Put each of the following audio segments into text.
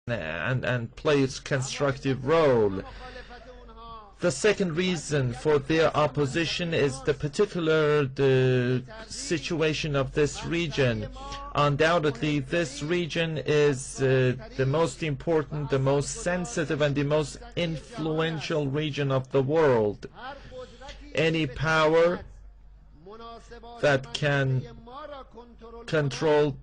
and play its constructive role. The second reason for their opposition is the particular situation of this region. Undoubtedly, this region is the most important, the most sensitive, and the most influential region of the world. Any power that can control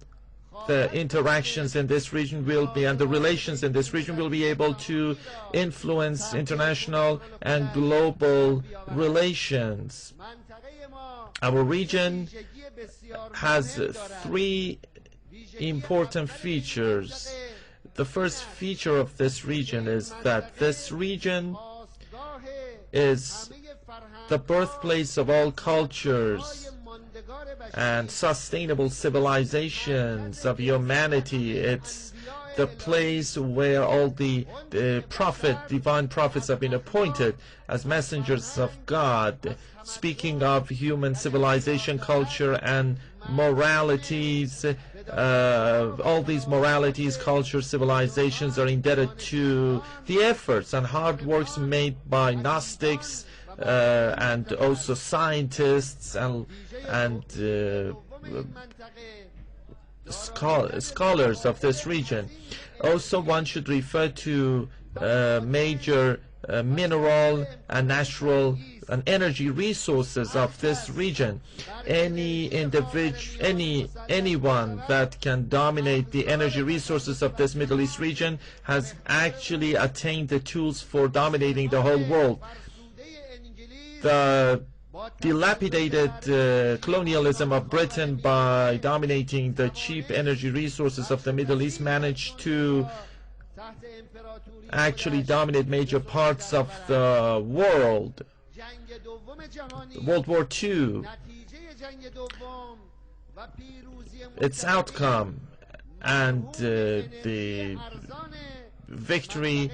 the interactions in this region will be, and the relations in this region will be able to influence international and global relations. Our region has three important features. The first feature of this region is that this region is the birthplace of all cultures and sustainable civilizations of humanity. It's the place where all the divine prophets have been appointed as messengers of God, speaking of human civilization, culture, and moralities. All these moralities, culture, civilizations are indebted to the efforts and hard works made by Gnostics, and also scientists and scholars of this region. Also, one should refer to major mineral and natural and energy resources of this region. Anyone that can dominate the energy resources of this Middle East region has actually attained the tools for dominating the whole world. The dilapidated colonialism of Britain, by dominating the cheap energy resources of the Middle East, managed to actually dominate major parts of the world. World War II, its outcome, and the victory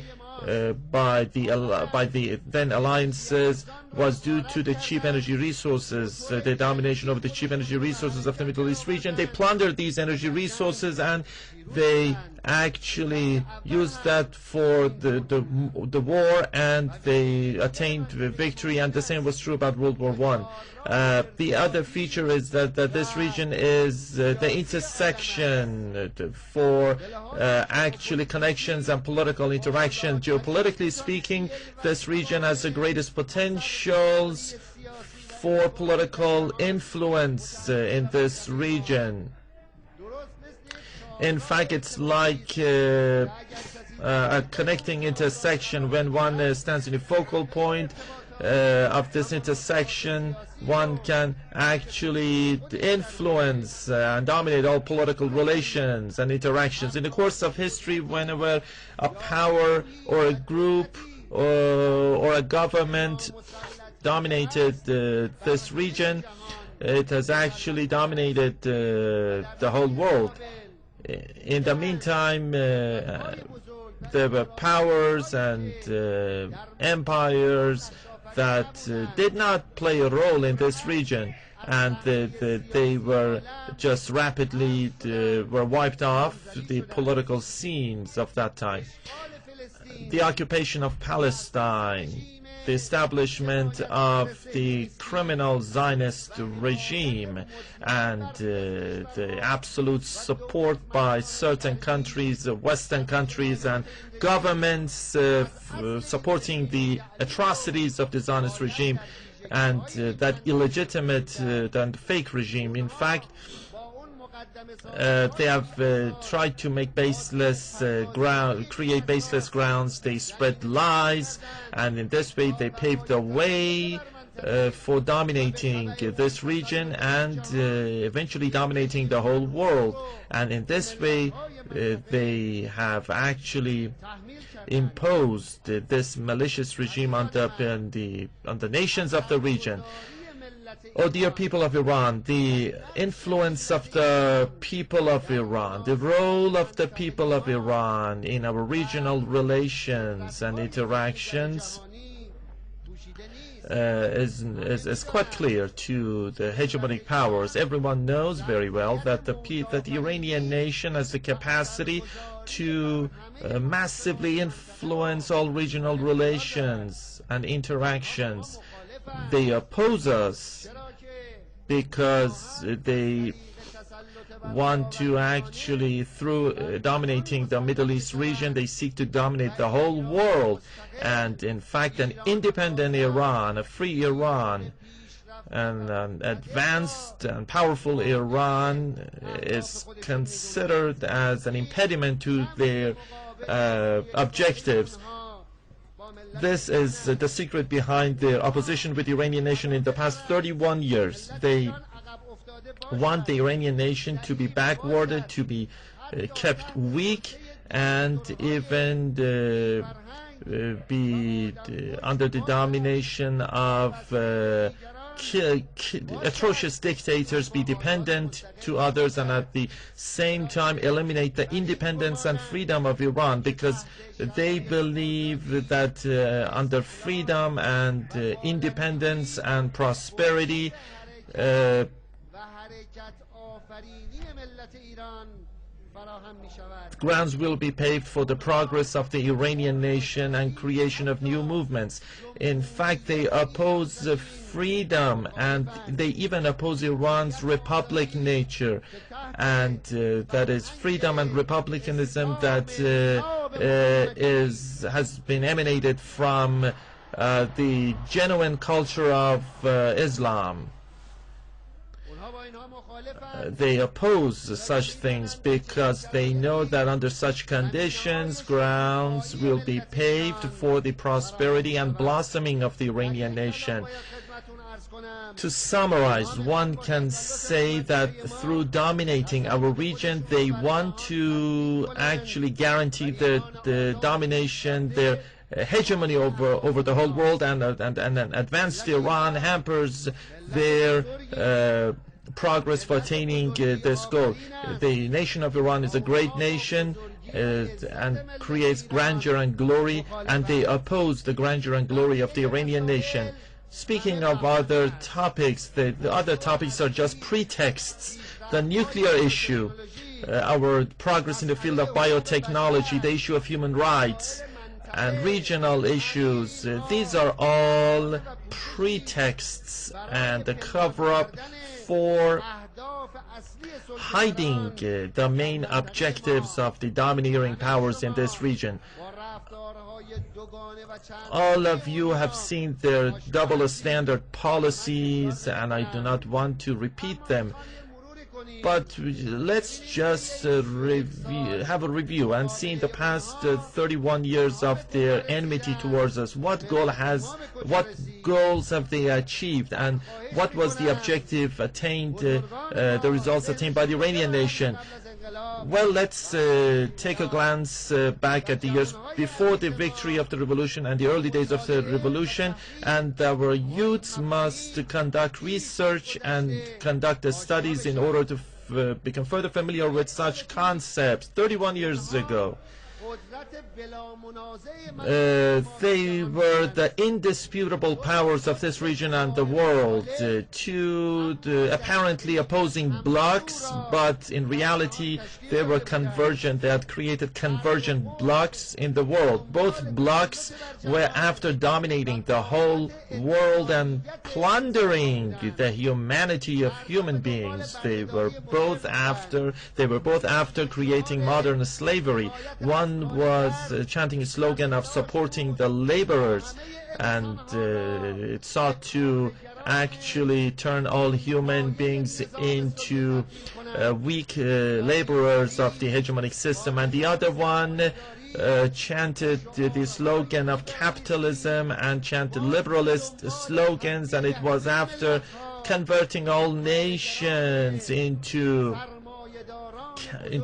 by the then alliances was due to the cheap energy resources, the domination of the cheap energy resources of the Middle East region. They plundered these energy resources and they actually used that for the war, and they attained victory, and the same was true about World War I. The other feature is that this region is the intersection for actually connections and political interaction. Geopolitically speaking, this region has the greatest potentials for political influence in this region. In fact, it's like a connecting intersection. When one stands in the focal point of this intersection, one can actually influence and dominate all political relations and interactions. In the course of history, whenever a power or a group or a government dominated this region, it has actually dominated the whole world. In the meantime, there were powers and empires that did not play a role in this region, and they were just rapidly were wiped off the political scenes of that time. The occupation of Palestine, the establishment of the criminal Zionist regime, and the absolute support by certain countries, Western countries and governments supporting the atrocities of the Zionist regime and that illegitimate and fake regime. In fact, they have tried to make create baseless grounds. They spread lies, and in this way they paved the way for dominating this region and eventually dominating the whole world. And in this way they have actually imposed this malicious regime on the nations of the region. Oh, dear people of Iran, the influence of the people of Iran, the role of the people of Iran in our regional relations and interactions is quite clear to the hegemonic powers. Everyone knows very well that the Iranian nation has the capacity to massively influence all regional relations and interactions. They oppose us because they want to actually, through dominating the Middle East region, they seek to dominate the whole world. And in fact, an independent Iran, a free Iran, an advanced and powerful Iran is considered as an impediment to their objectives. This is the secret behind their opposition with the Iranian nation in the past 31 years. They want the Iranian nation to be backwarded, to be kept weak, and even be under the domination of atrocious dictators, be dependent to others, and at the same time eliminate the independence and freedom of Iran, because they believe that under freedom and independence and prosperity, grounds will be paved for the progress of the Iranian nation and creation of new movements. In fact, they oppose freedom, and they even oppose Iran's republic nature, and that is freedom and republicanism that has been emanated from the genuine culture of Islam. They oppose such things because they know that under such conditions, grounds will be paved for the prosperity and blossoming of the Iranian nation. To summarize, one can say that through dominating our region, they want to actually guarantee the domination, their hegemony over the whole world, and an advanced Iran hampers their progress for attaining this goal. The nation of Iran is a great nation and creates grandeur and glory, and they oppose the grandeur and glory of the Iranian nation. Speaking of other topics, the other topics are just pretexts. The nuclear issue, our progress in the field of biotechnology, the issue of human rights, and regional issues, these are all pretexts and the cover-up for hiding the main objectives of the domineering powers in this region. All of you have seen their double standard policies, and I do not want to repeat them. But let's just have a review and see in the past 31 years of their enmity towards us, what goals have they achieved, and what was the objective attained, the results attained by the Iranian nation. Well, let's take a glance back at the years before the victory of the revolution and the early days of the revolution, and our youths must conduct research and conduct studies in order to become further familiar with such concepts. 31 years ago, they were the indisputable powers of this region and the world, two apparently opposing blocs, but in reality they were convergent. They had created convergent blocs in the world. Both blocs were after dominating the whole world and plundering the humanity of human beings. They were both after creating modern slavery. One was chanting a slogan of supporting the laborers, and it sought to actually turn all human beings into weak laborers of the hegemonic system. And the other one chanted the slogan of capitalism and chanted liberalist slogans, and it was after converting all nations into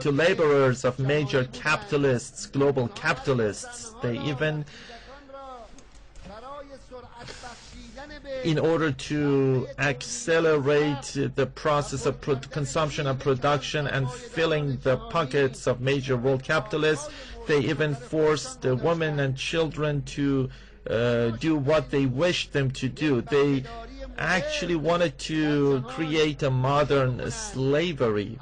laborers of major capitalists, global capitalists. They even, in order to accelerate the process of consumption and production and filling the pockets of major world capitalists, they even forced the women and children to do what they wished them to do. They actually wanted to create a modern slavery.